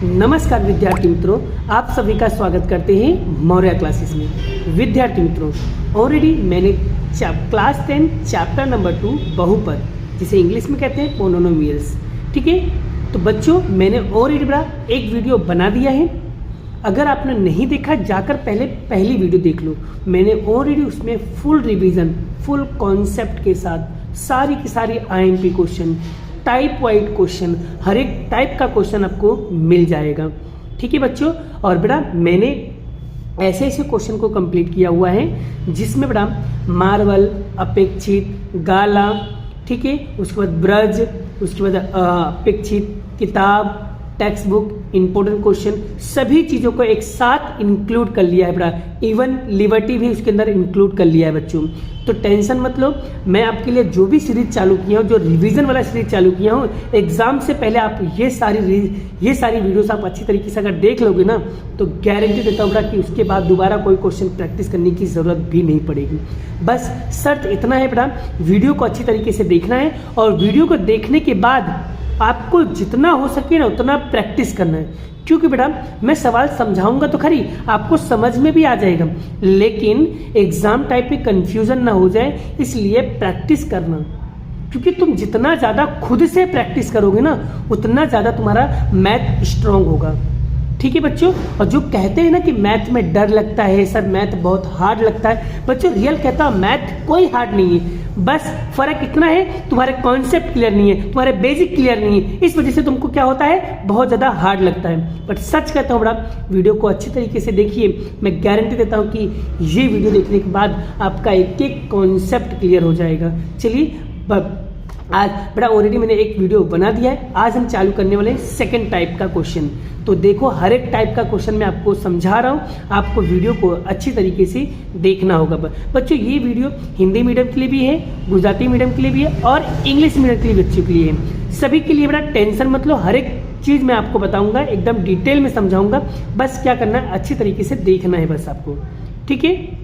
नमस्कार विद्यार्थी मित्रों, आप सभी का स्वागत करते हैं मौर्य क्लासेस में। विद्यार्थी मित्रों, ऑलरेडी मैंने क्लास 10 चैप्टर नंबर 2 बहुपद, जिसे इंग्लिश में कहते हैं पोनोनोमियल्स, ठीक है। तो बच्चों, मैंने ऑलरेडी बड़ा एक वीडियो बना दिया है। अगर आपने नहीं देखा, जाकर पहले पहली वीडियो देख लो। मैंने ऑलरेडी उसमें फुल रिवीजन, फुल कॉन्सेप्ट के साथ सारी की सारी IMP question, type wise question, हर एक टाइप का क्वेश्चन आपको मिल जाएगा, ठीक है बच्चों। और बेटा मैंने ऐसे ऐसे क्वेश्चन को कंप्लीट किया हुआ है जिसमें बेटा मार्वल, अपेक्षित, गाला, ठीक है, उसके बाद ब्रज, उसके बाद अपेक्षित, किताब, टेक्स्ट बुक, इंपॉर्टेंट क्वेश्चन, सभी चीज़ों को एक साथ इंक्लूड कर लिया है बेटा। इवन लिबर्टी भी उसके अंदर इंक्लूड कर लिया है बच्चों। तो टेंशन मत लो, मैं आपके लिए जो भी सीरीज चालू किया हूँ, जो रिवीजन वाला सीरीज चालू किया हूँ, एग्जाम से पहले आप ये सारी वीडियोस आप अच्छी तरीके से अगर देख लोगे ना, तो गारंटी देता हूँ बेटा कि उसके बाद दोबारा कोई क्वेश्चन प्रैक्टिस करने की ज़रूरत भी नहीं पड़ेगी। बस शर्त इतना है बेटा, वीडियो को अच्छी तरीके से देखना है और वीडियो को देखने के बाद आपको जितना हो सके ना उतना प्रैक्टिस करना है। क्योंकि बेटा मैं सवाल समझाऊंगा तो खरी, आपको समझ में भी आ जाएगा, लेकिन एग्जाम टाइप में कंफ्यूजन ना हो जाए, इसलिए प्रैक्टिस करना। क्योंकि तुम जितना ज़्यादा खुद से प्रैक्टिस करोगे ना, उतना ज़्यादा तुम्हारा मैथ स्ट्रांग होगा, ठीक है बच्चों। और जो कहते हैं ना कि मैथ में डर लगता है सर, मैथ बहुत हार्ड लगता है, बच्चों रियल कहता हूँ मैथ कोई हार्ड नहीं है। बस फर्क इतना है, तुम्हारे कॉन्सेप्ट क्लियर नहीं है, तुम्हारे बेसिक क्लियर नहीं है, इस वजह से तुमको क्या होता है, बहुत ज़्यादा हार्ड लगता है। बट सच कहता हूँ बड़ा, वीडियो को अच्छी तरीके से देखिए, मैं गारंटी देता हूँ कि ये वीडियो देखने के बाद आपका एक एक कॉन्सेप्ट क्लियर हो जाएगा। चलिए, आज बड़ा ऑलरेडी मैंने एक वीडियो बना दिया है। आज हम चालू करने वाले हैं सेकंड टाइप का क्वेश्चन। तो देखो, हर एक टाइप का क्वेश्चन मैं आपको समझा रहा हूँ, आपको वीडियो को अच्छी तरीके से देखना होगा। बच्चों ये वीडियो हिंदी मीडियम के लिए भी है, गुजराती मीडियम के लिए भी है और इंग्लिश मीडियम के लिए बच्चों के लिए है। सभी के लिए बड़ा टेंशन मत लो, हर एक चीज़ मैं आपको बताऊँगा, एकदम डिटेल में समझाऊँगा। बस क्या करना है, अच्छी तरीके से देखना है बस आपको, ठीक है।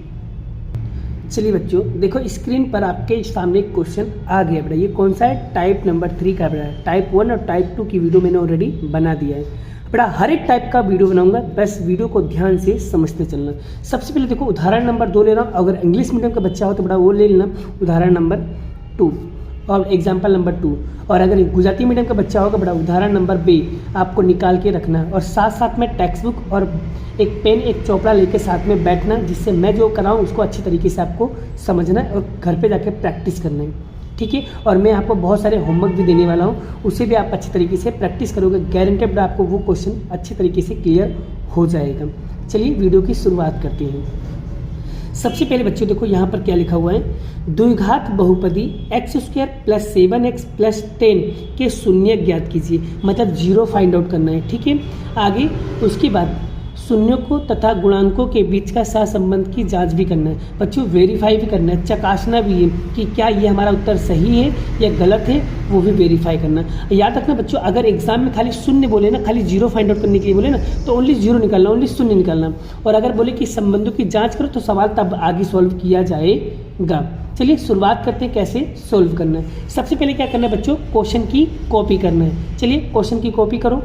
चलिए बच्चों, देखो स्क्रीन पर आपके सामने एक क्वेश्चन आ गया बेटा। ये कौन सा है, टाइप नंबर 3 का बेटा। टाइप 1 और टाइप 2 की वीडियो मैंने ऑलरेडी बना दिया है बेटा। हर एक टाइप का वीडियो बनाऊंगा, बस वीडियो को ध्यान से समझते चलना। सबसे पहले देखो, उदाहरण नंबर 2 ले रहा हूँ। अगर इंग्लिश मीडियम का बच्चा हो तो बेटा वो ले लेना, उदाहरण नंबर 2 और एग्जाम्पल नंबर 2। और अगर गुजराती मीडियम का बच्चा होगा बेटा, उदाहरण नंबर बी आपको निकाल के रखना है। और साथ साथ में टेक्स्ट बुक और एक पेन, एक चौपड़ा लेके साथ में बैठना, जिससे मैं जो कराऊँ उसको अच्छी तरीके से आपको समझना है और घर पे जाके प्रैक्टिस करना है, ठीक है। और मैं आपको बहुत सारे होमवर्क भी देने वाला हूँ, उसे भी आप अच्छी तरीके से प्रैक्टिस करोगे, गारंटेड आपको वो क्वेश्चन अच्छी तरीके से क्लियर हो जाएगा। चलिए वीडियो की शुरुआत करते हैं। सबसे पहले बच्चों देखो यहाँ पर क्या लिखा हुआ है, द्विघात बहुपदी x² + 7x + 10 के शून्य ज्ञात कीजिए। मतलब जीरो फाइंड आउट करना है, ठीक है। आगे उसके बाद शून्यों को तथा गुणांकों के बीच का सहसंबंध की जांच भी करना है बच्चों, वेरीफाई भी करना है, चकासना भी है कि क्या ये हमारा उत्तर सही है या गलत है, वो भी वेरीफाई करना। याद रखना बच्चों, अगर एग्जाम में खाली शून्य बोले ना, खाली जीरो फाइंड आउट करने के लिए बोले ना, तो ओनली जीरो निकालना, ओनली शून्य निकालना। और अगर बोले कि संबंधों की जाँच करो तो सवाल तब आगे सॉल्व किया जाएगा। चलिए शुरुआत करते हैं कैसे सोल्व करना है। सबसे पहले क्या करना है बच्चों, क्वेश्चन की कॉपी करना है। चलिए क्वेश्चन की कॉपी करो।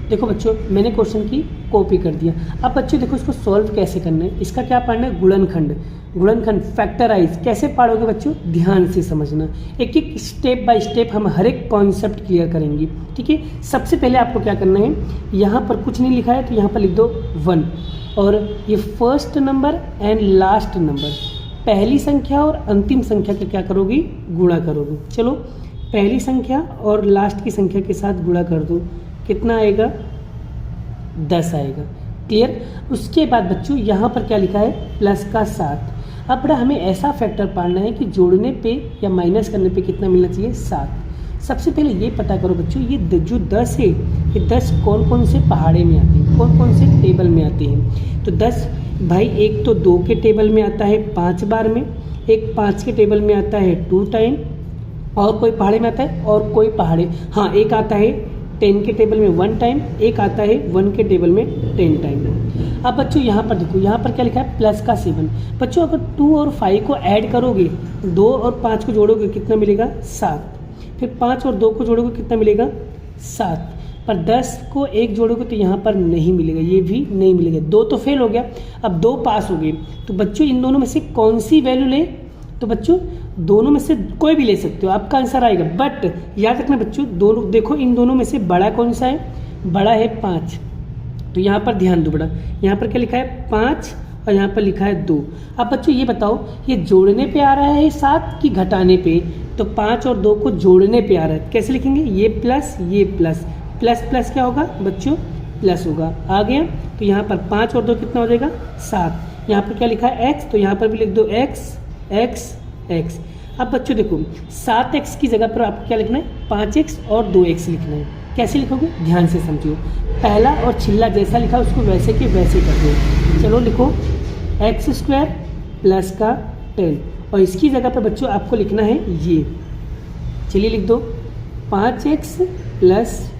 देखो बच्चों, मैंने क्वेश्चन की कॉपी कर दिया। अब बच्चों देखो, इसको सॉल्व कैसे करना है, इसका क्या पढ़ना है, गुणनखंड। गुणनखंड फैक्टराइज कैसे पढ़ोगे बच्चों, ध्यान से समझना, एक एक स्टेप बाय स्टेप हम हर एक कॉन्सेप्ट क्लियर करेंगे, ठीक है। सबसे पहले आपको क्या करना है, यहाँ पर कुछ नहीं लिखा है तो यहाँ पर लिख दो 1, और ये first number and last number, पहली संख्या और अंतिम संख्या का क्या करोगी, गुणा करोगे। चलो पहली संख्या और लास्ट की संख्या के साथ गुणा कर दो, कितना आएगा, 10 आएगा, क्लियर। उसके बाद बच्चों यहाँ पर क्या लिखा है, प्लस का 7। अब बड़ा हमें ऐसा फैक्टर पाना है कि जोड़ने पे या माइनस करने पे कितना मिलना चाहिए, 7। सबसे पहले ये पता करो बच्चों, ये जो 10 है, ये 10 कौन कौन से पहाड़े में आते हैं, कौन कौन से टेबल में आते हैं। तो 10 भाई, एक तो 2 के टेबल में आता है 5 बार में, एक 5 के टेबल में आता है 2 टाइम, और कोई पहाड़े में आता है, और कोई पहाड़े, हाँ एक आता है 10 के टेबल में 1 टाइम, एक आता है 1 के टेबल में 10 टाइम। अब बच्चों यहाँ पर देखो, यहाँ पर क्या लिखा है, प्लस का 7। बच्चों अगर 2 और 5 को ऐड करोगे, 2 और 5 को जोड़ोगे कितना मिलेगा, 7। फिर 5 और 2 को जोड़ोगे कितना मिलेगा, 7। पर 10 को 1 जोड़ोगे तो यहाँ पर नहीं मिलेगा, ये भी नहीं मिलेगा। 2 तो फेल हो गया, अब 2 पास हो गए। तो बच्चों इन दोनों में से कौन सी वैल्यू लें? तो बच्चों दोनों में से कोई भी ले सकते हो, आपका आंसर आएगा। बट याद रखना बच्चों, दोनों देखो इन दोनों में से बड़ा कौन सा है? बड़ा है 5। तो यहाँ पर ध्यान दो बड़ा, यहाँ पर क्या लिखा है? 5 और यहाँ पर लिखा है 2। अब बच्चों ये बताओ, ये जोड़ने पे आ रहा है 7 कि घटाने पे? तो 5 और 2 को जोड़ने पे आ रहा है। कैसे लिखेंगे? ये प्लस ये प्लस, प्लस प्लस क्या होगा बच्चों? प्लस होगा। आ गया? तो यहाँ पर 5 और 2 कितना हो जाएगा? 7। यहाँ पर क्या लिखा है? x, तो यहाँ पर भी लिख दो x x x। अब बच्चों देखो 7x की जगह पर आपको क्या लिखना है? 5x और 2x लिखना है। कैसे लिखोगे? ध्यान से समझिए, पहला और छिल्ला जैसा लिखा उसको वैसे के वैसे कर दो। चलो लिखो x² प्लस का 10, और इसकी जगह पर बच्चों आपको लिखना है ये, चलिए लिख दो 5x प्लस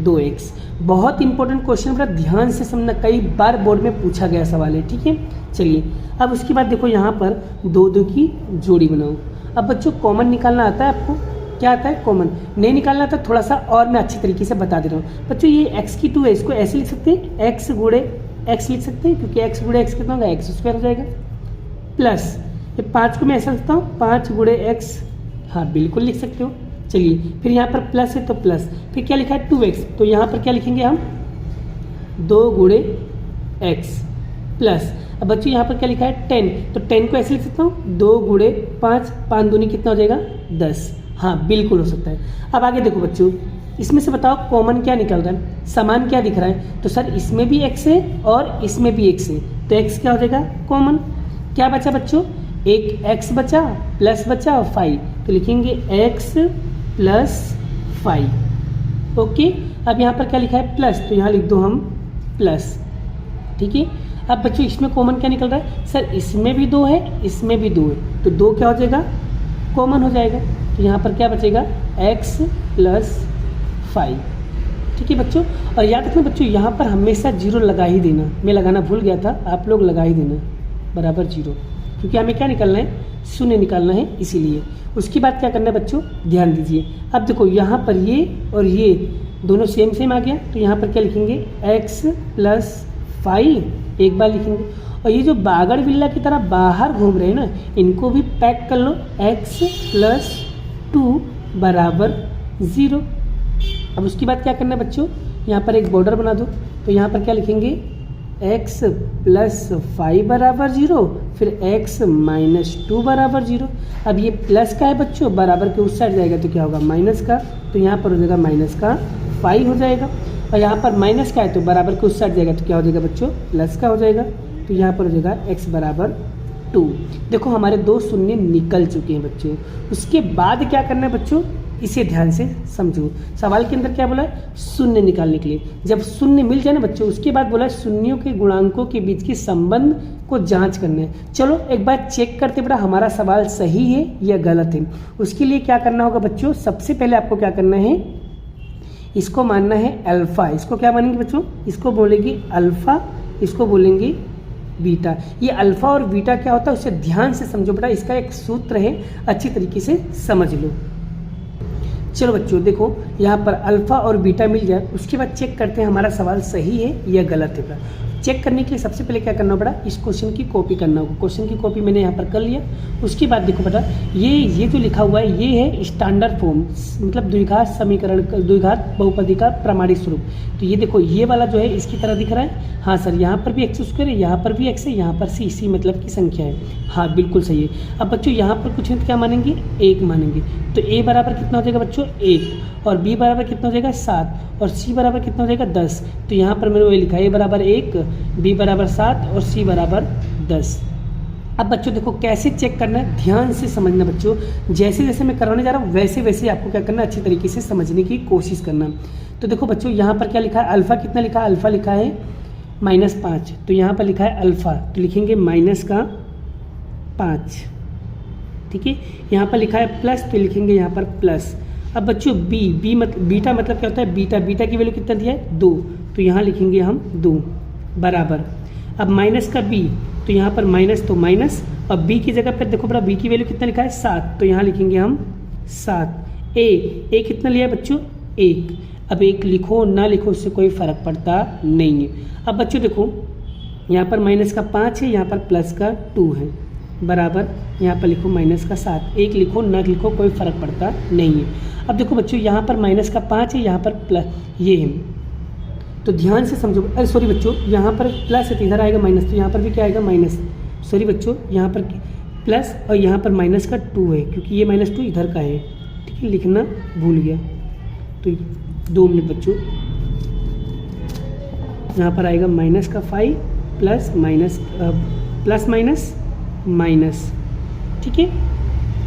2x। बहुत इंपॉर्टेंट क्वेश्चन, बड़ा ध्यान से समझना, कई बार बोर्ड में पूछा गया सवाल है, ठीक है। चलिए अब उसके बाद देखो यहाँ पर 2 की जोड़ी बनाओ। अब बच्चों कॉमन निकालना आता है आपको? क्या आता है? कॉमन नहीं निकालना आता, थोड़ा सा और मैं अच्छी तरीके से बता दे रहा हूँ बच्चों। ये x की 2 है, इसको ऐसे लिख सकते हैं, x गुणे x लिख सकते हैं, क्योंकि x गुणे x कितना होगा? x² हो जाएगा। प्लस ये 5 को मैं ऐसा लिखता हूँ, 5 गुणे x, हाँ बिल्कुल लिख सकते हो। चलिए फिर यहाँ पर प्लस है तो प्लस, फिर क्या लिखा है? 2x, तो यहाँ पर क्या लिखेंगे हम? 2 गुणे x प्लस, अब बच्चों यहाँ पर क्या लिखा है? 10, तो 10 को ऐसे लिख सकता हूँ, 2 गुणे 5, 5 दूनी कितना हो जाएगा? 10। हाँ बिल्कुल हो सकता है। अब आगे देखो बच्चों, इसमें से बताओ कॉमन क्या निकल रहा है? समान क्या दिख रहा है? तो सर इसमें भी x है और इसमें भी x है, तो x क्या हो जाएगा? कॉमन। क्या बचा बच्चों? एक x बचा, प्लस बचा 5, तो लिखेंगे x प्लस 5। ओके, अब यहाँ पर क्या लिखा है? प्लस, तो यहाँ लिख दो हम प्लस, ठीक है। अब बच्चों इसमें कॉमन क्या निकल रहा है? सर इसमें भी 2 है, इसमें भी 2 है, तो 2 क्या हो जाएगा? कॉमन हो जाएगा। तो यहाँ पर क्या बचेगा? x प्लस 5, ठीक है बच्चों। और याद रखना बच्चों, यहाँ पर हमेशा 0 लगा ही देना, मैं लगाना भूल गया था, आप लोग लगा ही देना बराबर 0, क्योंकि हमें क्या निकालना है? शून्य निकालना है, इसीलिए। उसके बाद क्या करना है बच्चों? ध्यान दीजिए। अब देखो यहाँ पर ये और ये दोनों सेम सेम आ गया, तो यहाँ पर क्या लिखेंगे? x प्लस 5 एक बार लिखेंगे, और ये जो बागड़ बिल्ला की तरह बाहर घूम रहे हैं ना, इनको भी पैक कर लो, x प्लस 2 बराबर 0। अब उसके बाद क्या करना है बच्चों? यहाँ पर एक बॉर्डर बना दो, तो यहाँ पर क्या लिखेंगे? x प्लस 5 बराबर 0, फिर x माइनस 2 बराबर 0। अब ये प्लस का है बच्चों, बराबर के उस साइड जाएगा तो क्या होगा? माइनस का, तो यहाँ पर हो जाएगा माइनस का 5 हो जाएगा। और यहाँ पर माइनस का है तो बराबर के उस साइड जाएगा तो क्या हो जाएगा बच्चों? प्लस का हो जाएगा, तो यहाँ पर हो जाएगा x बराबर 2। देखो हमारे 2 शून्य निकल चुके हैं बच्चों। उसके बाद क्या करना है बच्चों? इसे ध्यान से समझो। सवाल के अंदर क्या बोला है? शून्य निकालने के लिए। जब शून्य मिल जाए ना बच्चों, उसके बाद बोला है शून्यों के गुणांकों के बीच के संबंध को जांच करना है। चलो एक बार चेक करते बेटा हमारा सवाल सही है या गलत है। उसके लिए क्या करना होगा बच्चों? सबसे पहले आपको क्या करना है? इसको मानना है अल्फा। इसको क्या मानेंगे बच्चों? इसको बोलेंगे अल्फा, इसको बोलेंगे बीटा। ये अल्फा और बीटा क्या होता है उसे ध्यान से समझो बेटा, इसका एक सूत्र है, अच्छी तरीके से समझ लो। चलो बच्चों देखो यहाँ पर अल्फा और बीटा मिल जाए, उसके बाद चेक करते हैं हमारा सवाल सही है या गलत है बेटा। चेक करने के लिए सबसे पहले क्या करना पड़ा? इस क्वेश्चन की कॉपी करना होगा। क्वेश्चन की कॉपी मैंने यहाँ पर कर लिया। उसके बाद देखो बेटा ये जो लिखा हुआ है ये है स्टैंडर्ड फॉर्म, मतलब द्विघात समीकरण, द्विघात बहुपदी का प्रमाणित स्वरूप। तो ये देखो ये वाला जो है इसकी तरह दिख रहा है। हाँ सर यहाँ पर भी x² है, यहाँ पर भी x है, यहाँ पर इसी मतलब की संख्या है। हाँ बिल्कुल सही है। अब बच्चों यहाँ पर कुछ नहीं तो क्या मानेंगे? 1 मानेंगे। तो a बराबर कितना हो जाएगा बच्चों? 1, और b बराबर कितना हो जाएगा? 7, और c बराबर कितना हो जाएगा? 10। तो यहाँ पर मैंने वही लिखा है, a बराबर 1, b बराबर 7 और c बराबर 10। अब बच्चों देखो कैसे चेक करना है, ध्यान से समझना बच्चों। जैसे जैसे मैं करवाने जा रहा हूँ वैसे वैसे आपको क्या करना है, अच्छी तरीके से समझने की कोशिश करना। तो देखो बच्चों यहाँ पर क्या लिखा है? अल्फा कितना लिखा है? अल्फा लिखा है -5, तो यहाँ पर लिखा है अल्फा, तो लिखेंगे -5, ठीक है। यहाँ पर लिखा है प्लस, तो लिखेंगे यहाँ पर प्लस। अब बच्चों बीटा मतलब क्या होता है? बीटा की वैल्यू कितना दिया है? 2, तो यहाँ लिखेंगे हम 2 बराबर। अब माइनस का b, तो यहाँ पर माइनस तो माइनस, और b की जगह पर देखो बड़ा b की वैल्यू कितना लिखा है? 7, तो यहाँ लिखेंगे हम 7। a कितना लिया है बच्चों? 1। अब एक लिखो ना लिखो उससे कोई फ़र्क पड़ता नहीं है। अब बच्चों देखो यहाँ पर माइनस का 5 है, यहाँ पर प्लस का 2 है, बराबर यहाँ पर लिखो माइनस का 7। एक लिखो ना लिखो कोई फ़र्क पड़ता नहीं है। अब देखो बच्चों यहाँ पर माइनस का 5 है, यहाँ पर प्लस ये है, तो ध्यान से समझो। अरे सॉरी बच्चों, यहाँ पर प्लस है तो इधर आएगा माइनस, तो यहाँ पर भी क्या आएगा माइनस। सॉरी बच्चों, यहाँ पर प्लस और यहाँ पर माइनस का 2 है, क्योंकि ये -2 इधर का है, ठीक है, लिखना भूल गया। तो 2 मिनट बच्चों, यहाँ पर आएगा माइनस का 5 plus minus plus minus minus, ठीक है।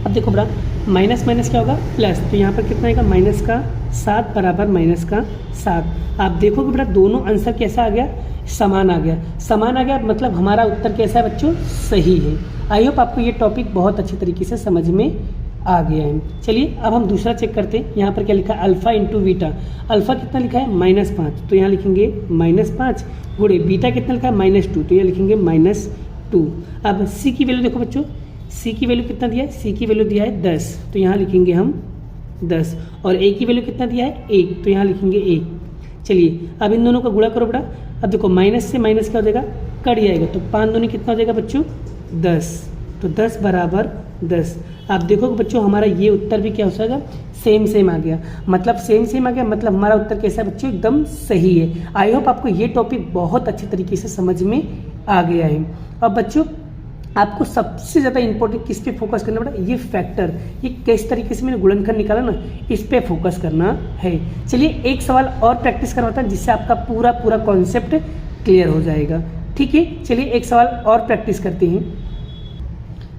अब देखो बड़ा, माइनस माइनस क्या होगा प्लस, तो यहाँ पर कितना आएगा माइनस का 7 बराबर माइनस का 7। आप देखोगे बेटा दोनों आंसर कैसा आ गया, समान आ गया। समान आ गया मतलब हमारा उत्तर कैसा है बच्चों, सही है। आई होप आपको ये टॉपिक बहुत अच्छी तरीके से समझ में आ गया है। चलिए अब हम दूसरा चेक करते हैं। यहाँ पर क्या लिखा है, अल्फ़ा इंटू बीटा। अल्फ़ा कितना लिखा है -5, तो यहाँ लिखेंगे -5 गुणे बीटा कितना लिखा है -2, तो यहाँ लिखेंगे -2। अब सी की वैल्यू देखो बच्चों, सी की वैल्यू कितना दिया है, सी की वैल्यू दिया है 10, तो यहाँ लिखेंगे हम 10। और ए की वैल्यू कितना दिया है 1, तो यहाँ लिखेंगे 1। चलिए अब इन दोनों का गुणा करो बेटा। अब देखो माइनस से माइनस क्या हो जाएगा, कट जाएगा, तो 5 दूनी कितना हो जाएगा बच्चों 10, तो 10 बराबर 10। आप देखो बच्चों हमारा ये उत्तर भी क्या हो जाएगा, सेम सेम आ गया। मतलब सेम सेम आ गया मतलब हमारा उत्तर कैसा है बच्चों, एकदम सही है। आई होप आपको ये टॉपिक बहुत अच्छी तरीके से समझ में आ गया है। अब बच्चों आपको सबसे ज़्यादा इंपॉर्टेंट किस पे फोकस करना पड़ा, ये फैक्टर, ये किस तरीके से मैंने गुणनखंड निकाला ना, इस पे फोकस करना है। चलिए एक सवाल और प्रैक्टिस करवाता हूँ जिससे आपका पूरा कॉन्सेप्ट क्लियर हो जाएगा, ठीक है। चलिए एक सवाल और प्रैक्टिस करते हैं।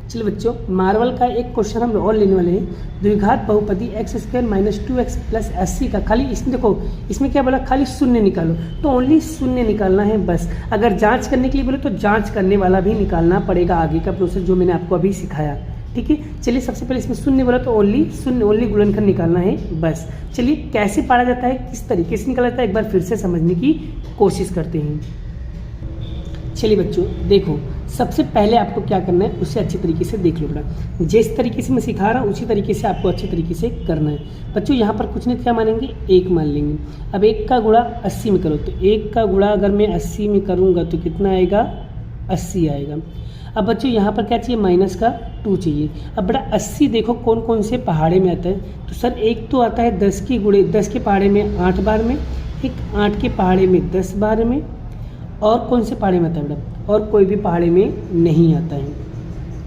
चलिए बच्चों, मार्वल का एक क्वेश्चन हम और लेने वाले हैं। द्विघात बहुपदी x² - 2x + 80 का, खाली इसमें देखो इसमें क्या बोला, खाली शून्य निकालो, तो ओनली शून्य निकालना है बस। अगर जांच करने के लिए बोले तो जांच करने वाला भी निकालना पड़ेगा, आगे का प्रोसेस जो मैंने आपको अभी सिखाया, ठीक है। चलिए सबसे पहले इसमें शून्य बोला तो ओनली शून्य, ओनली गुणनखंड निकालना है बस। चलिए कैसे पढ़ा जाता है, किस तरीके से निकाला जाता है, एक बार फिर से समझने की कोशिश करते हैं। चलिए बच्चों देखो, सबसे पहले आपको क्या करना है उसे अच्छी तरीके से देख लो बेटा। जिस तरीके से मैं सिखा रहा हूँ उसी तरीके से आपको अच्छी तरीके से करना है बच्चों। यहाँ पर कुछ नहीं, क्या मानेंगे 1 मान लेंगे। अब 1 का गुणा 80 में करो, तो 1 का गुणा अगर मैं 80 में करूँगा तो कितना आएगा, 80 आएगा। अब बच्चों यहाँ पर क्या चाहिए, -2 चाहिए। अब बेटा 80 देखो कौन कौन से पहाड़े में आता है, तो सर एक तो आता है 10 की गुणे 10 के पहाड़े में 8 बार में, एक 8 के पहाड़े में 10 बार में, और कौन से पहाड़े में आता है बेटा, और कोई भी पहाड़े में नहीं आता है।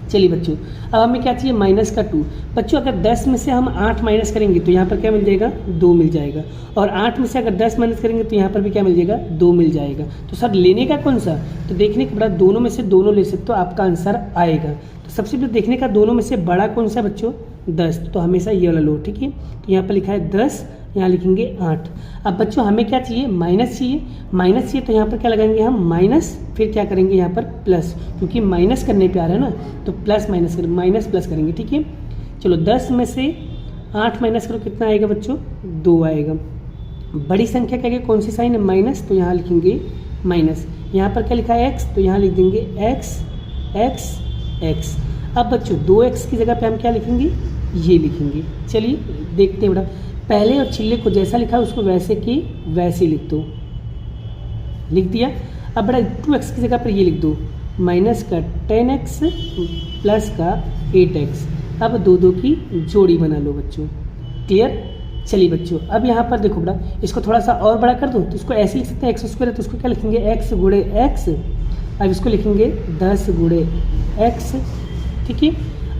चलिए बच्चों अब हमें क्या चाहिए, -2। बच्चों अगर 10 में से हम 8 माइनस करेंगे तो यहाँ पर क्या मिल जाएगा, 2 मिल जाएगा। और 8 में से अगर 10 माइनस करेंगे तो यहाँ पर भी क्या मिल जाएगा, 2 मिल जाएगा। तो सर लेने का कौन सा, तो देखने के बाद दोनों में से दोनों ले सकते हो, आपका आंसर आएगा। तो सबसे पहले देखने का दोनों में से बड़ा कौन सा बच्चों, 10, तो हमेशा ये वाला लो, ठीक है। तो यहाँ पर लिखा है 10, यहाँ लिखेंगे 8। अब बच्चों हमें क्या चाहिए, माइनस चाहिए। माइनस चाहिए तो यहाँ पर क्या लगाएंगे हम, माइनस, फिर क्या करेंगे यहाँ पर प्लस, क्योंकि माइनस करने पे आ रहा है ना, तो प्लस माइनस करेंगे, माइनस प्लस करेंगे, ठीक है। चलो 10 में से 8 माइनस करो, कितना आएगा बच्चों, 2 आएगा। बड़ी संख्या क्या है, कौन सी साइन है, माइनस, तो यहाँ लिखेंगे माइनस। यहाँ पर क्या लिखा है x, तो यहाँ लिख देंगे x x x। अब बच्चों 2x की जगह पे हम क्या लिखेंगे, ये लिखेंगे। चलिए देखते हैं बेटा, पहले और छिल्ले को जैसा लिखा है उसको वैसे की वैसे लिख दो, लिख दिया। अब बेटा 2x की जगह पर ये लिख दो, माइनस का 10x प्लस का 8x। अब 2 की जोड़ी बना लो बच्चों, क्लियर। चलिए बच्चों अब यहाँ पर देखो बेटा, इसको थोड़ा सा और बड़ा कर दो, तो इसको ऐसे लिख सकते हैं x² है, तो इसको क्या लिखेंगे, x गुणे x। अब इसको लिखेंगे 10 गुणे x, ठीक है।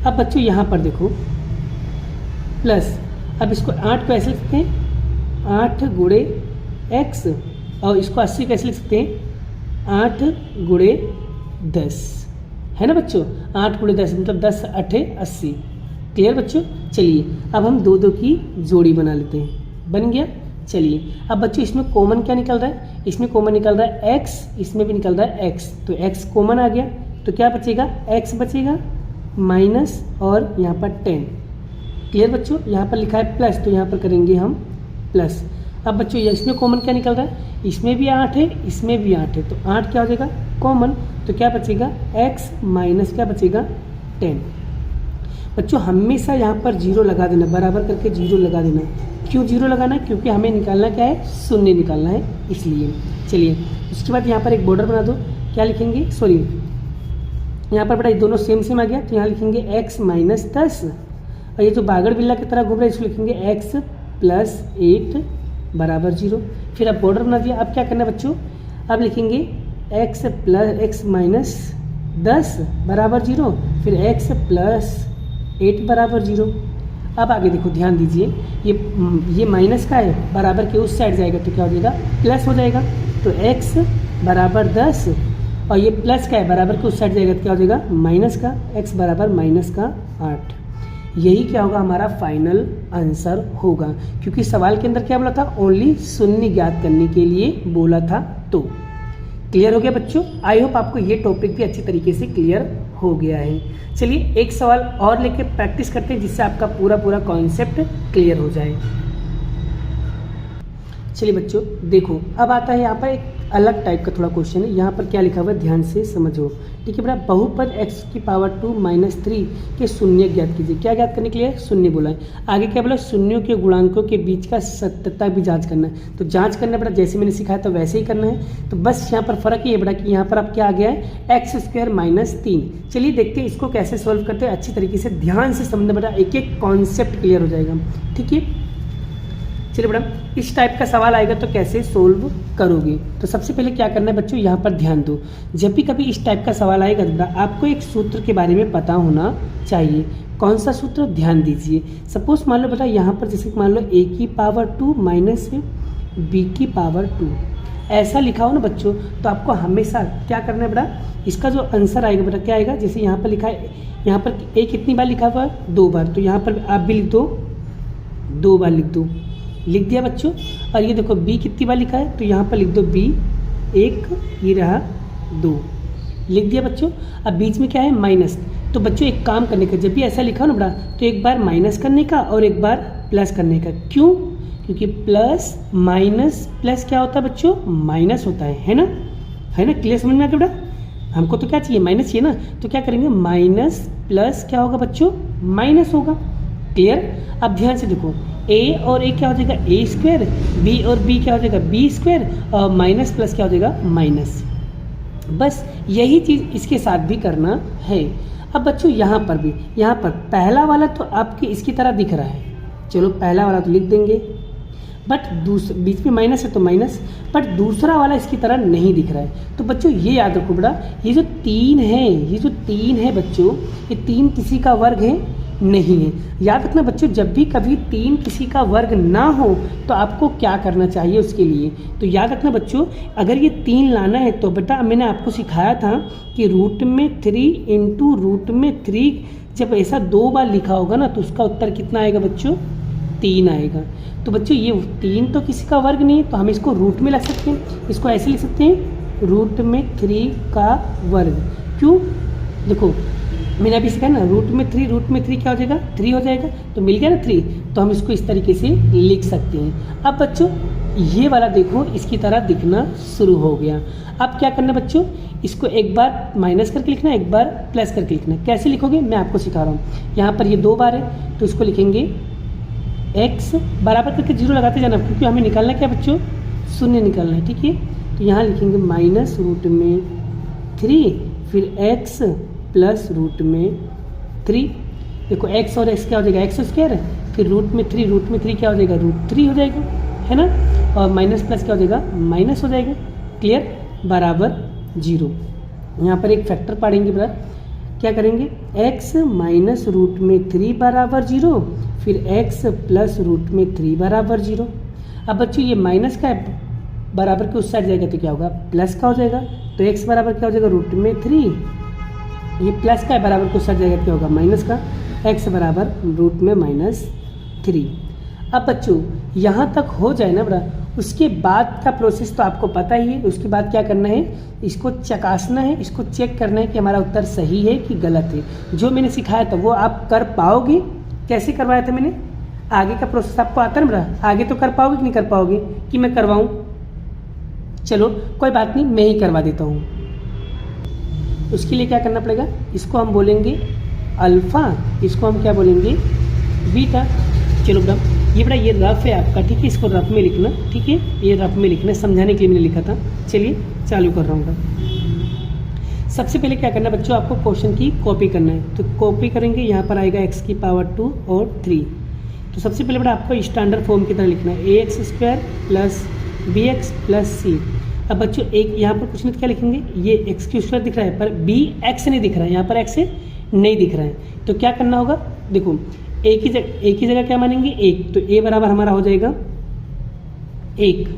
अब बच्चों यहाँ पर देखो प्लस, अब इसको 8 को ऐसे लिख सकते हैं 8 गुणे x, और इसको 80 कैसे लिख सकते हैं 8 गुणे 10, है ना बच्चों। 8 गुणे 10 मतलब 10 8 80, क्लियर बच्चों। चलिए अब हम 2 की जोड़ी बना लेते हैं, बन गया। चलिए अब बच्चों इसमें कॉमन क्या निकल रहा है, इसमें कॉमन निकल रहा है x, इसमें भी निकल रहा है x, तो x कॉमन आ गया, तो क्या बचेगा, x बचेगा माइनस और यहाँ पर 10, क्लियर बच्चों। यहाँ पर लिखा है प्लस, तो यहाँ पर करेंगे हम प्लस। अब बच्चों इसमें कॉमन क्या निकल रहा है, इसमें भी 8 है, इसमें भी 8 है, तो 8 क्या हो जाएगा कॉमन, तो क्या बचेगा x माइनस क्या बचेगा 10। बच्चों हमेशा यहाँ पर 0 लगा देना, बराबर करके 0 लगा देना। क्यों 0 लगाना? क्योंकि हमें निकालना क्या है, शून्य निकालना है, इसलिए। चलिए उसके बाद यहाँ पर एक बॉर्डर बना दो। क्या लिखेंगे, सॉरी यहाँ पर बेटा ये दोनों सेम आ गया, तो यहाँ लिखेंगे x माइनस 10, और ये जो बागड़ बिल्ला की तरह घूम रहा है इसको लिखेंगे x प्लस 8 बराबर 0। फिर अब बॉर्डर बना दिया। अब क्या करना है बच्चों, अब लिखेंगे x प्लस x माइनस 10 बराबर 0, फिर x प्लस 8 बराबर 0। अब आगे देखो, ध्यान दीजिए, ये माइनस का है, बराबर के उस साइड जाएगा तो क्या हो जाएगा, प्लस हो जाएगा। तो x बराबर 10 और ये प्लस का है, बराबर के उस साइड जाएगा तो क्या हो जाएगा, माइनस का। x बराबर माइनस का 8। यही क्या होगा, हमारा फाइनल आंसर होगा, क्योंकि सवाल के अंदर क्या बोला था, ओनली शून्य ज्ञात करने के लिए बोला था। तो क्लियर हो गया बच्चों? आई होप आपको ये टॉपिक भी अच्छी तरीके से क्लियर हो गया है। चलिए एक सवाल और लेके प्रैक्टिस करते हैं, जिससे आपका पूरा कॉन्सेप्ट क्लियर हो जाए। चलिए बच्चों देखो, अब आता है यहाँ पर एक अलग टाइप का थोड़ा क्वेश्चन है। यहाँ पर क्या लिखा हुआ है, ध्यान से समझो, ठीक है बेटा। बहुपद x की पावर 2 माइनस 3 के शून्य ज्ञात कीजिए। क्या ज्ञात करने के लिए, शून्य बोला है। आगे क्या बोला, शून्यों के गुणांकों के बीच का सत्यता भी जांच करना है। तो जांच करना बेटा जैसे मैंने सिखाया था वैसे ही करना है। तो बस यहाँ पर फर्क ये है बेटा कि यहाँ पर अब क्या आ गया है, x² माइनस 3। चलिए देखते हैं इसको कैसे सॉल्व करते हैं। अच्छी तरीके से ध्यान से समझना बेटा, एक एक कॉन्सेप्ट क्लियर हो जाएगा, ठीक है। चलिए बेटा, इस टाइप का सवाल आएगा तो कैसे सोल्व करोगे। तो सबसे पहले क्या करना है बच्चों, यहाँ पर ध्यान दो। जब भी कभी इस टाइप का सवाल आएगा तो आपको एक सूत्र के बारे में पता होना चाहिए। कौन सा सूत्र, ध्यान दीजिए। सपोज मान लो बेटा यहाँ पर जैसे मान लो a की पावर 2 माइनस b की पावर 2 ऐसा लिखा हो ना बच्चों, तो आपको हमेशा क्या करना है बेटा, इसका जो आंसर आएगा बेटा क्या आएगा, जैसे यहाँ पर लिखा है, यहाँ पर a कितनी बार लिखा हुआ है, 2 बार, तो यहाँ पर आप भी लिख दो, 2 बार लिख दो, लिख दिया बच्चों। और ये देखो b कितनी बार लिखा है, तो यहाँ पर लिख दो b 1, ये रहा 2, लिख दिया बच्चों। अब बीच में क्या है, माइनस। तो बच्चों एक काम करने का, जब भी ऐसा लिखा हो ना बेटा, तो एक बार माइनस करने का और एक बार प्लस करने का। क्यों, क्योंकि प्लस माइनस प्लस क्या होता है बच्चों, माइनस होता है ना, है ना। क्लियर समझ में आ गया बेटा। हमको तो क्या चाहिए, माइनस चाहिए ना, तो क्या करेंगे, माइनस प्लस क्या होगा बच्चों, माइनस होगा। क्लियर। अब ध्यान से देखो, a और a क्या हो जाएगा, a², b और b क्या हो जाएगा, b², और माइनस प्लस क्या हो जाएगा, माइनस। बस यही चीज़ इसके साथ भी करना है। अब बच्चों यहाँ पर भी, यहाँ पर पहला वाला तो आपके इसकी तरह दिख रहा है, चलो पहला वाला तो लिख देंगे, बट बीच में माइनस है तो माइनस, बट दूसरा वाला इसकी तरह नहीं दिख रहा है। तो बच्चों ये याद रखो बेटा, ये जो 3 है, ये जो 3 है बच्चों, ये 3 किसी का वर्ग है नहीं है। याद रखना बच्चों, जब भी कभी 3 किसी का वर्ग ना हो तो आपको क्या करना चाहिए उसके लिए। तो याद रखना बच्चों, अगर ये 3 लाना है तो बेटा मैंने आपको सिखाया था कि रूट में 3 इंटू रूट में 3, जब ऐसा 2 बार लिखा होगा ना तो उसका उत्तर कितना आएगा बच्चों, 3 आएगा। तो बच्चों ये 3 तो किसी का वर्ग नहीं है, तो हम इसको रूट में लिख सकते हैं। इसको ऐसे लिख सकते हैं, रूट में 3 का वर्ग। क्यों, देखो मैंने अभी सिखाया ना, रूट में 3 क्या हो जाएगा, 3 हो जाएगा, तो मिल गया ना 3। तो हम इसको इस तरीके से लिख सकते हैं। अब बच्चों ये वाला देखो इसकी तरह दिखना शुरू हो गया। अब क्या करना बच्चों, इसको एक बार माइनस करके लिखना, एक बार प्लस करके लिखना। कैसे लिखोगे मैं आपको सिखा रहा हूँ। यहाँ पर ये 2 बार है तो इसको लिखेंगे x बराबर करके 0 लगाते जाना, क्योंकि हमें निकालना क्या बच्चों, शून्य निकालना है, ठीक है। तो यहाँ लिखेंगे माइनस रूट में 3, फिर x प्लस रूट में 3। देखो x और x क्या हो जाएगा, x², फिर रूट में 3 क्या हो जाएगा, √3 हो जाएगा, है ना। और माइनस प्लस क्या हो जाएगा, माइनस हो जाएगा। क्लियर, बराबर 0। यहाँ पर एक फैक्टर पढ़ेंगे बेटा, क्या करेंगे, x माइनस रूट में 3 बराबर 0, फिर x प्लस रूट में 3 बराबर 0। अब बच्चों ये माइनस का है, बराबर के उस साइड जाएगा तो क्या होगा, प्लस का हो जाएगा। तो x बराबर क्या हो जाएगा, रूट में 3, ये प्लस का है, बराबर को सर जाएगा क्या होगा, माइनस का। x बराबर रूट में -3। अब बच्चों यहाँ तक हो जाए ना बड़ा, उसके बाद का प्रोसेस तो आपको पता ही है। उसके बाद क्या करना है, इसको चकासना है, इसको चेक करना है कि हमारा उत्तर सही है कि गलत है। जो मैंने सिखाया था वो आप कर पाओगे। कैसे करवाया था मैंने, आगे का प्रोसेस आपको आता है ना बड़ा, आगे तो कर पाओगे कि नहीं कर पाओगे, कि मैं करवाऊँ। चलो कोई बात नहीं, मैं ही करवा देता हूँ। उसके लिए क्या करना पड़ेगा, इसको हम बोलेंगे अल्फ़ा, इसको हम क्या बोलेंगे, बीटा। चलो बेटा ये बेटा ये रफ है आपका, ठीक है, इसको रफ में लिखना, ठीक है, ये रफ में लिखना, समझाने के लिए मैंने लिखा था। चलिए चालू कर रहा हूँ। सबसे पहले क्या करना है बच्चों, आपको क्वेश्चन की कॉपी करना है। तो कॉपी करेंगे, यहाँ पर आएगा x की पावर 2 और 3। तो सबसे पहले बेटा आपको स्टैंडर्ड फॉर्म की तरह लिखना है, ax² plus bx plus c। अब बच्चों एक यहाँ पर कुछ नहीं, क्या लिखेंगे, ये x² दिख रहा है पर bx नहीं दिख रहा है, यहाँ पर x नहीं दिख रहा है। तो क्या करना होगा, देखो एक ही जगह क्या मानेंगे, 1। तो a बराबर हमारा हो जाएगा 1,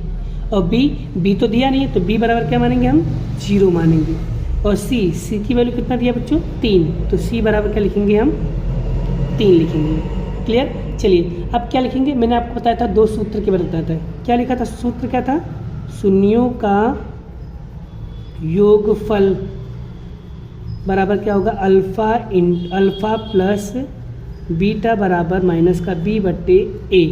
और b तो दिया नहीं है, तो b बराबर क्या मानेंगे हम, 0 मानेंगे। और c की वैल्यू कितना दिया बच्चों, 3। तो c बराबर क्या लिखेंगे हम, 3 लिखेंगे। क्लियर। चलिए अब क्या लिखेंगे, मैंने आपको बताया था 2 सूत्र के बारे में बताया था। क्या लिखा था, सूत्र क्या था, शून्यों का योगफल बराबर क्या होगा, अल्फ़ा प्लस बीटा बराबर माइनस का b/a।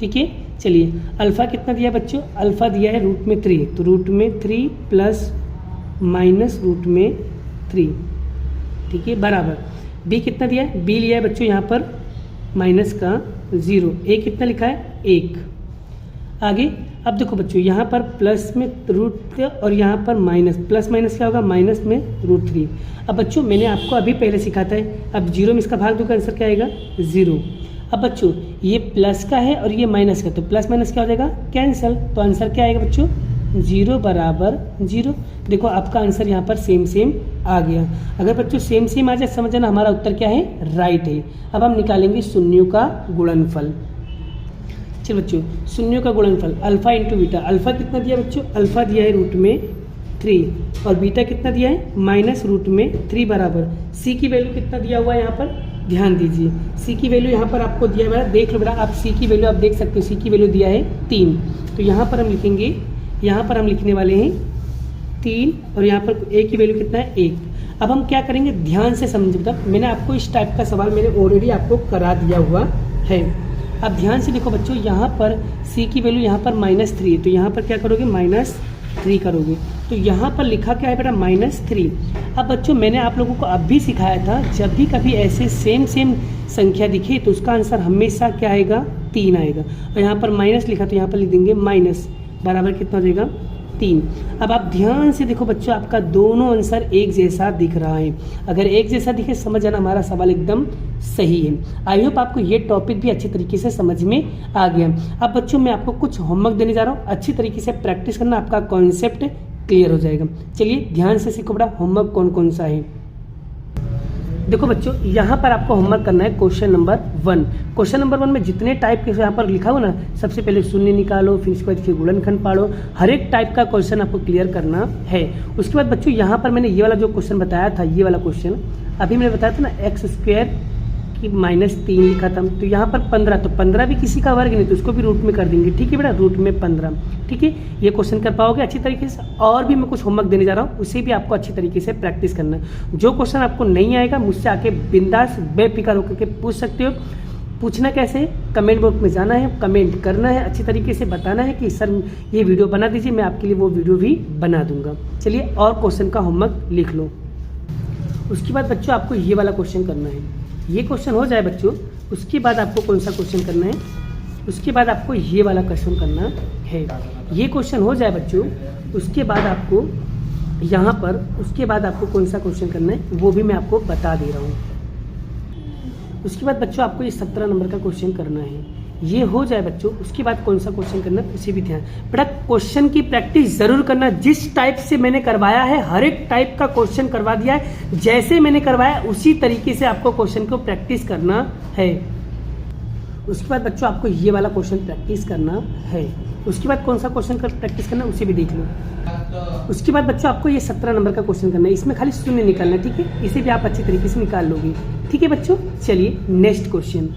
ठीक है। चलिए अल्फ़ा कितना दिया बच्चों, अल्फ़ा दिया है रूट में 3, तो रूट में 3 प्लस माइनस रूट में 3, ठीक है, बराबर b कितना दिया है, b लिया है बच्चों यहाँ पर माइनस का 0, a कितना लिखा है 1। आगे अब देखो बच्चों यहाँ पर प्लस में रूट और यहाँ पर माइनस, प्लस माइनस क्या होगा, माइनस में √3। अब बच्चों मैंने आपको अभी पहले सिखाता है, अब 0 में इसका भाग दो, आंसर क्या आएगा 0। अब बच्चों ये प्लस का है और ये माइनस का, तो प्लस माइनस क्या हो जाएगा, कैंसल। तो आंसर क्या आएगा बच्चों, 0 बराबर 0। देखो आपका आंसर यहाँ पर सेम आ गया। अगर बच्चों सेम आ जाए समझना हमारा उत्तर क्या है, राइट है। अब हम निकालेंगे शून्यों का गुणनफल। चलो बच्चों शून्यों का गुणनफल, अल्फ़ा इंटू बीटा। अल्फ़ा कितना दिया बच्चों, अल्फ़ा दिया है रूट में 3 और बीटा कितना दिया है माइनस रूट में 3 बराबर सी की वैल्यू कितना दिया हुआ है यहाँ पर, ध्यान दीजिए सी की वैल्यू यहाँ पर आपको दिया है, देख लो बेटा आप सी की वैल्यू आप देख सकते हो, सी की वैल्यू दिया है 3। तो यहाँ पर हम लिखेंगे, यहाँ पर हम लिखने वाले हैं 3 और यहाँ पर ए की वैल्यू कितना है 1। अब हम क्या करेंगे, ध्यान से समझिए बेटा, मैंने आपको इस टाइप का सवाल मैंने ऑलरेडी आपको करा दिया हुआ है। अब ध्यान से देखो बच्चों, यहाँ पर c की वैल्यू यहाँ पर -3 है, तो यहाँ पर क्या करोगे -3 करोगे। तो यहाँ पर लिखा क्या है बेटा -3। अब बच्चों मैंने आप लोगों को अब भी सिखाया था, जब भी कभी ऐसे सेम संख्या दिखे तो उसका आंसर हमेशा क्या आएगा, 3 आएगा। और यहाँ पर माइनस लिखा तो यहाँ पर लिख देंगे माइनस बराबर कितना हो जाएगा 3। अब आप ध्यान से देखो बच्चों, आपका दोनों आंसर एक जैसा दिख रहा है। अगर एक जैसा दिखे समझ जाना हमारा सवाल एकदम सही है। आई होप आपको ये टॉपिक भी अच्छी तरीके से समझ में आ गया। अब बच्चों मैं आपको कुछ होमवर्क देने जा रहा हूँ, अच्छी तरीके से प्रैक्टिस करना, आपका कॉन्सेप्ट क्लियर हो जाएगा। चलिए ध्यान से सीखो बेटा, होमवर्क कौन कौन सा है। देखो बच्चों यहाँ पर आपको होमवर्क करना है क्वेश्चन नंबर 1। क्वेश्चन नंबर 1 में जितने टाइप के यहाँ पर लिखा हो ना, सबसे पहले शून्य निकालो, फिर उसके बाद गुणनखंड पाड़ो, हर एक टाइप का क्वेश्चन आपको क्लियर करना है। उसके बाद बच्चों यहाँ पर मैंने ये वाला जो क्वेश्चन बताया था, ये वाला क्वेश्चन अभी मैंने बताया था ना, x² की -3 लिखा था, तो यहाँ पर 15, तो 15 भी किसी का वर्ग नहीं, तो उसको भी रूट में कर देंगे। ठीक है बेटा, रूट में 15। ठीक है, ये क्वेश्चन कर पाओगे अच्छी तरीके से। और भी मैं कुछ होमवर्क देने जा रहा हूँ, उसे भी आपको अच्छी तरीके से प्रैक्टिस करना है। जो क्वेश्चन आपको नहीं आएगा मुझसे आके बिंदास बेफिक्र होकर के पूछ सकते हो। पूछना कैसे, कमेंट बॉक्स में जाना है, कमेंट करना है, अच्छी तरीके से बताना है कि सर ये वीडियो बना दीजिए, मैं आपके लिए वो वीडियो भी बना दूंगा। चलिए और क्वेश्चन का होमवर्क लिख लो। उसके बाद बच्चों आपको ये वाला क्वेश्चन करना है। ये क्वेश्चन हो जाए बच्चों, उसके बाद आपको कौन सा क्वेश्चन करना है, उसके बाद आपको ये वाला क्वेश्चन करना है। ये क्वेश्चन हो जाए बच्चों, उसके बाद आपको यहाँ पर, उसके बाद आपको कौन सा क्वेश्चन करना है वो भी मैं आपको बता दे रहा हूँ। उसके बाद बच्चों आपको ये 17 नंबर का क्वेश्चन करना है। ये हो जाए बच्चों, उसके बाद कौन सा क्वेश्चन करना है उसे भी ध्यान। बेटा क्वेश्चन की प्रैक्टिस जरूर करना, जिस टाइप से मैंने करवाया है हर एक टाइप का क्वेश्चन करवा दिया है, जैसे मैंने करवाया उसी तरीके से आपको क्वेश्चन को प्रैक्टिस करना है। उसके बाद बच्चों आपको ये वाला क्वेश्चन प्रैक्टिस करना है। उसके बाद कौन सा क्वेश्चन प्रैक्टिस करना है उसे भी देख लो। उसके बाद बच्चों आपको ये 17 नंबर का क्वेश्चन करना है, इसमें खाली शून्य निकालना है। ठीक है, इसे भी आप अच्छी तरीके से निकाल लोगे। ठीक है बच्चों, चलिए नेक्स्ट क्वेश्चन।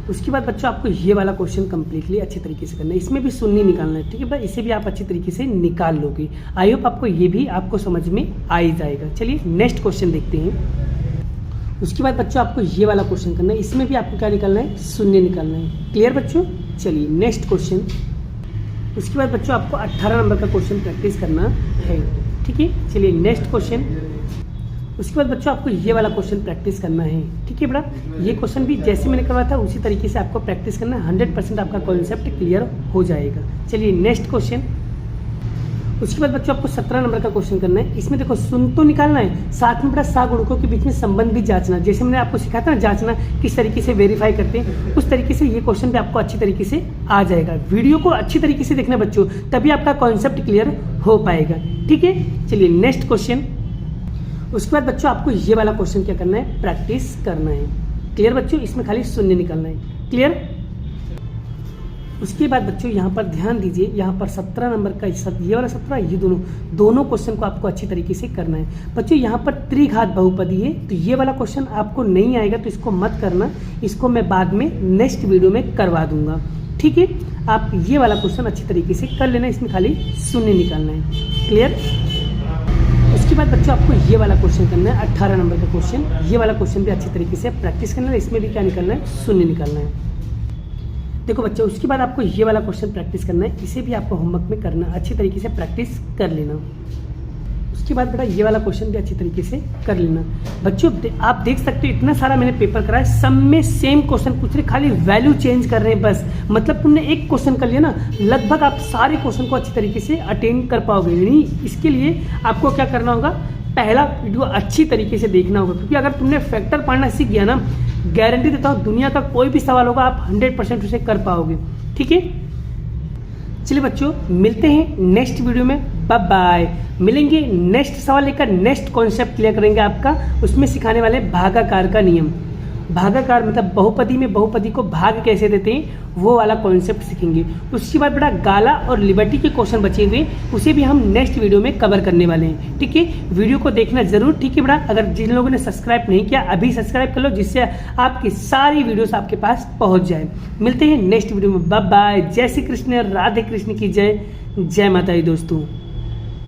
उसके बाद बच्चों आपको ये वाला क्वेश्चन कंप्लीटली अच्छी तरीके से करना है, इसमें भी शून्य निकालना है। ठीक है, इसे भी आप अच्छी तरीके से निकाल लोगे। आई होप आपको ये भी आपको समझ में आ ही जाएगा। चलिए नेक्स्ट क्वेश्चन देखते हैं। उसके बाद बच्चों आपको ये वाला क्वेश्चन करना है, इसमें भी आपको क्या निकालना है, शून्य निकालना है। क्लियर बच्चों, चलिए नेक्स्ट क्वेश्चन। उसके बाद बच्चों आपको 18 नंबर का क्वेश्चन प्रैक्टिस करना है। ठीक है, चलिए नेक्स्ट क्वेश्चन। उसके बाद बच्चों आपको ये वाला क्वेश्चन प्रैक्टिस करना है, ठीक है बेटा। ये क्वेश्चन भी जैसे मैंने करवाया था उसी तरीके से आपको प्रैक्टिस करना है, 100% आपका कॉन्सेप्ट क्लियर हो जाएगा। चलिए नेक्स्ट क्वेश्चन। उसके बाद बच्चों आपको 17 नंबर का क्वेश्चन करना है। इसमें देखो सुन तो निकालना है, साथ में बेटा सा गुणकों के बीच में संबंध भी जांचना। जैसे मैंने आपको सिखाया था ना जांचना किस तरीके से वेरीफाई करते हैं, उस तरीके से ये क्वेश्चन भी आपको अच्छी तरीके से आ जाएगा। वीडियो को अच्छी तरीके से देखना बच्चों, तभी आपका कॉन्सेप्ट क्लियर हो पाएगा, ठीक है। चलिए नेक्स्ट क्वेश्चन। उसके बाद बच्चों आपको ये वाला क्वेश्चन क्या करना है, प्रैक्टिस करना है। क्लियर बच्चों, इसमें खाली शून्य निकालना है, क्लियर। उसके बाद बच्चों यहाँ पर ध्यान दीजिए, यहाँ पर 17 नंबर का ये वाला 17, ये दोनों क्वेश्चन को आपको अच्छी तरीके से करना है। बच्चों यहाँ पर त्रिघात बहुपदी है, तो ये वाला क्वेश्चन आपको नहीं आएगा तो इसको मत करना, इसको मैं बाद में नेक्स्ट वीडियो में करवा दूंगा, ठीक है। आप ये वाला क्वेश्चन अच्छी तरीके से कर लेना, इसमें खाली शून्य निकालना है, क्लियर। उसके बाद बच्चों आपको ये वाला क्वेश्चन करना है, 18 नंबर का क्वेश्चन। ये वाला क्वेश्चन भी अच्छी तरीके से प्रैक्टिस करना है, इसमें भी क्या निकालना है, शून्य निकालना है। देखो बच्चों उसके बाद आपको ये वाला क्वेश्चन प्रैक्टिस करना है, इसे भी आपको होमवर्क में करना, अच्छी तरीके से प्रैक्टिस कर लेना। उसके बाद बेटा ये वाला क्वेश्चन भी अच्छी तरीके से कर लेना। बच्चों आप देख सकते हो इतना सारा मैंने पेपर कराया, सब में सेम क्वेश्चन पूछ रहे, खाली वैल्यू चेंज कर रहे हैं बस। मतलब तुमने एक क्वेश्चन कर लिया ना, लगभग आप सारे क्वेश्चन को अच्छी तरीके से अटेंड कर पाओगे। यानी इसके लिए आपको क्या करना होगा, पहला वीडियो अच्छी तरीके से देखना होगा, क्योंकि अगर तुमने फैक्टर पढ़ना सीख गया ना, गारंटी देता हूँ दुनिया का कोई भी सवाल होगा आप 100% उसे कर पाओगे, ठीक है। चलिए बच्चों मिलते हैं नेक्स्ट वीडियो में, बाय बाय। मिलेंगे नेक्स्ट सवाल लेकर, नेक्स्ट कॉन्सेप्ट क्लियर करेंगे आपका। उसमें सिखाने वाले भागाकार का नियम, भागाकार मतलब बहुपदी में बहुपदी को भाग कैसे देते हैं, वो वाला कॉन्सेप्ट सीखेंगे। उसके बाद बेटा गाला और लिबर्टी के क्वेश्चन बचे हुए, उसे भी हम नेक्स्ट वीडियो में कवर करने वाले हैं, ठीक है। वीडियो को देखना जरूर, ठीक है बेटा। अगर जिन लोगों ने सब्सक्राइब नहीं किया अभी सब्सक्राइब कर लो, जिससे आपकी सारी वीडियोस आपके पास पहुंच जाए। मिलते हैं नेक्स्ट वीडियो में, बाय बाय। जय श्री कृष्ण, राधे कृष्ण की जय, जय माता दी दोस्तों।